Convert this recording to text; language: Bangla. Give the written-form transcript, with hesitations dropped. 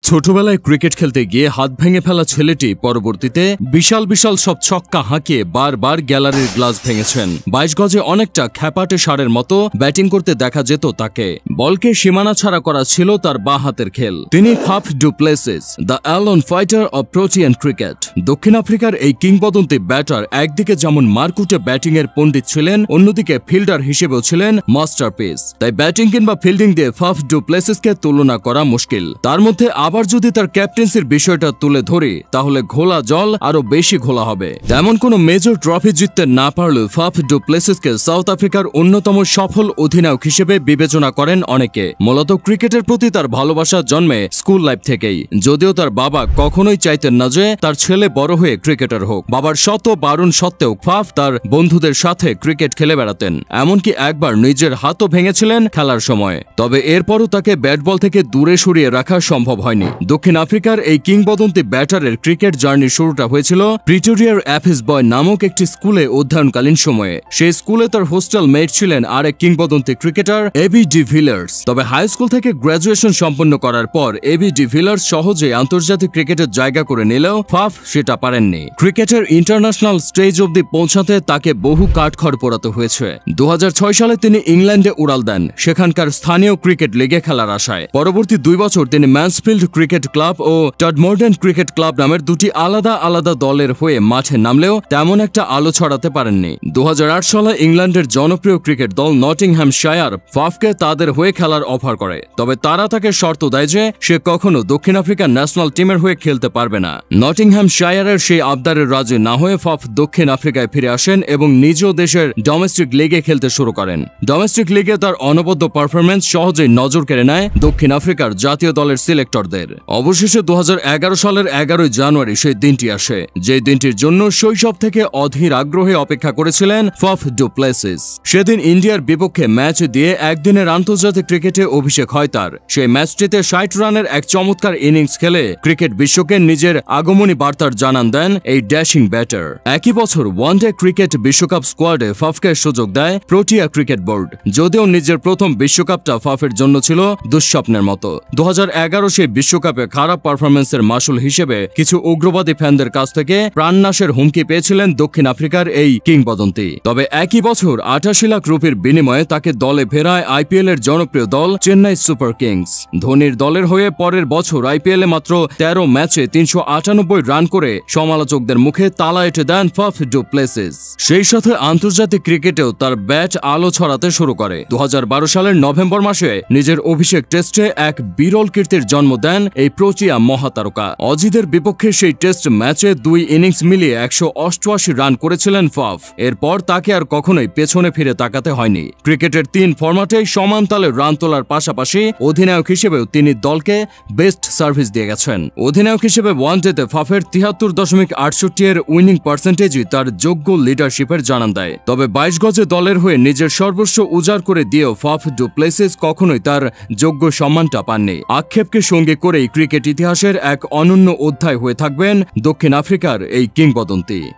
ছোটবেলায় ক্রিকেট খেলতে গিয়ে হাত ভেঙে ফেলা ছেলেটি পরবর্তীতে বিশাল বিশাল সব ছক্কা হাঁকিয়ে বারবার গ্যালারির গ্লাস ভেঙেছেন। 22 গজে অনেকটা খ্যাপাটে ষাঁড়ের মতো ব্যাটিং করতে দেখা যেত তাকে। বলকে সীমানা ছাড়া করা ছিল তার বাঁ হাতের খেল। তিনি Faf du Plessis, the alone fighter of Protean cricket. দক্ষিণ আফ্রিকার এই কিংবদন্তি ব্যাটার একদিকে যেমন মারকুটে ব্যাটিং এর পণ্ডিত ছিলেন, অন্যদিকে ফিল্ডার হিসেবেও ছিলেন মাস্টারপিস। তাই ব্যাটিং কিংবা ফিল্ডিং দিয়ে ফাফ ডু প্লেসিসকে তুলনা করা মুশকিল। তার মধ্যে আবার যদি তার ক্যাপ্টেন্সির বিষয়টা তুলে ধরি, তাহলে ঘোলা জল আরো বেশি ঘোলা হবে। তেমন কোনো মেজর ট্রফি জিততে না পারলেও ফাফ ডু প্লেসিসকে সাউথ আফ্রিকার অন্যতম সফল অধিনায়ক হিসেবে বিবেচনা করেন অনেকে। মূলত ক্রিকেটের প্রতি তার ভালোবাসা জন্মে স্কুল লাইফ থেকেই, যদিও তার বাবা কখনোই চাইতেন না যে তার ছেলে বড় হয়ে ক্রিকেটার হোক। বাবার শত বারণ সত্ত্বেও ফাফ তার বন্ধুদের সাথে ক্রিকেট খেলে বেড়াতেন, এমনকি একবার নিজের হাতও ভেঙেছিলেন খেলার সময়। তবে এরপরও তাকে ব্যাট বল থেকে দূরে সরিয়ে রাখা সম্ভব হয়নি। দক্ষিণ আফ্রিকার এই কিংবদন্তি ব্যাটারের ক্রিকেট জার্নি শুরুটা হয়েছিল প্রিটোরিয়ার অ্যাফিস বয় নামক একটি স্কুলে অধ্যয়নকালীন সময়ে। সেই স্কুলে তার হোস্টেল মেট ছিলেন আরেক কিংবদন্তি ক্রিকেটার এবি ডি ভিলার্স। তবে হাই স্কুল থেকে গ্র্যাজুয়েশন সম্পন্ন করার পর এবি ডি ভিলার্স সহজে আন্তর্জাতিক ক্রিকেটের জায়গা করে নিলেও ফাফ সেটা পারেননি। ক্রিকেটের ইন্টারন্যাশনাল স্টেজ অব্দি পৌঁছাতে তাকে বহু কাঠখড় পোড়াতে হয়েছে। 2006 সালে তিনি ইংল্যান্ডে উড়াল দেন সেখানকার স্থানীয় ক্রিকেট লিগে খেলার আশায়। পরবর্তী 2 বছর তিনি ম্যান্সফিল্ড ক্রিকেট ক্লাব ও টডমর্ডেন ক্রিকেট ক্লাব নামের দুটি আলাদা আলাদা দলের হয়ে মাঠে নামলেও তেমন একটা আলো ছড়াতে পারেননি। 2008 সালে ইংল্যান্ডের জনপ্রিয় ক্রিকেট দল নটিংহ্যামশায়ার ফাফকে তাদের হয়ে খেলার অফার করে। তবে তারা তাকে শর্ত দেয় যে সে কখনো দক্ষিণ আফ্রিকার ন্যাশনাল টিমের হয়ে খেলতে পারবে না। নটিংহ্যামশায়ারের সেই আবদারের রাজি না হয়ে ফাফ দক্ষিণ আফ্রিকায় ফিরে আসেন এবং নিজ দেশের ডোমেস্টিক লিগে খেলতে শুরু করেন। ডোমেস্টিক লিগে তার অনবদ্য পারফরম্যান্স সহজেই নজর কেড়ে নেয় দক্ষিণ আফ্রিকার জাতীয় দলের সিলেক্টরদের। অবশেষে 2011 সালের 11 জানুয়ারি সেই দিনটি আসে, যে দিনটির জন্য শৈশব থেকে অধীর আগ্রহে অপেক্ষা করেছিলেন ফাফ ডু প্লেসিস। সেদিন ইন্ডিয়ার বিপক্ষে ম্যাচ দিয়ে একদিনের আন্তর্জাতিক ক্রিকেটে অভিষেক হয় তার। সেই ম্যাচটিতে 60 রানের এক চমৎকার ইনিংস খেলে ক্রিকেট বিশ্বকে নিজের আগমনী বার্তার জানান দেন এই ড্যাশিং ব্যাটার। একই বছর ওয়ানডে ক্রিকেট বিশ্বকাপ স্কোয়াডে ফাফকে সুযোগ দেয় প্রোটিয়া ক্রিকেট বোর্ড, যদিও নিজের প্রথম বিশ্বকাপটা ফাফের জন্য ছিল দুঃস্বপ্নের মতো। 2011 সেই বিশ্বকাপে খারাপ পারফরমেন্সের মাসুল হিসেবে কিছু উগ্রবাদী ফ্যানদের কাছ থেকে প্রাণনাশের হুমকি পেয়েছিলেন দক্ষিণ আফ্রিকার এই কিংবদন্তি। তবে একই বছর 88 লাখ রুপির বিনিময়ে তাকে দলে ফেরায় আইপিএল এর জনপ্রিয় দল চেন্নাই সুপার কিংস। ধোনির দলের হয়ে পরের বছর আইপিএল এ মাত্র 13 ম্যাচে 398 রান করে সমালোচকদের মুখে তালা এঁটে দেন ফাফ ডু প্লেসিস। সেই সাথে আন্তর্জাতিক ক্রিকেটেও তার ব্যাট আলো ছড়াতে শুরু করে। 2012 সালের নভেম্বর মাসে নিজের অভিষেক টেস্টে এক বিরল কীর্তির জন্ম দেন এই প্রোটিয়া মহাতারকা। অজিদের বিপক্ষে সেই টেস্ট ম্যাচে 2 ইনিংস মিলিয়ে 188 রান করেছিলেন ফাফ। এরপর তাকে আর কখনোই পেছনে ফিরে তাকাতে হয়নি। ক্রিকেটের 3 ফরম্যাটেই সমান তালে রান তোলার পাশাপাশি অধিনায়ক হিসেবেও তিনি দলকে বেস্ট সার্ভিস দিয়ে গেছেন। অধিনায়ক হিসেবে ওয়ানডেতে ফাফের 73.68 এর উইনিং পার্সেন্টেজই তার যোগ্য লিডারশিপের জানান দেয়। তবে 22 গজে দলের হয়ে নিজের সর্বস্ব উজাড় করে দিয়েও ফাফ ডু প্লেসিস কখনোই তার যোগ্য সম্মানটা পাননি। আক্ষেপকে সঙ্গে করেই ক্রিকেট ইতিহাসের এক অনন্য অধ্যায় হয়ে থাকবেন দক্ষিণ আফ্রিকার এই কিংবদন্তি।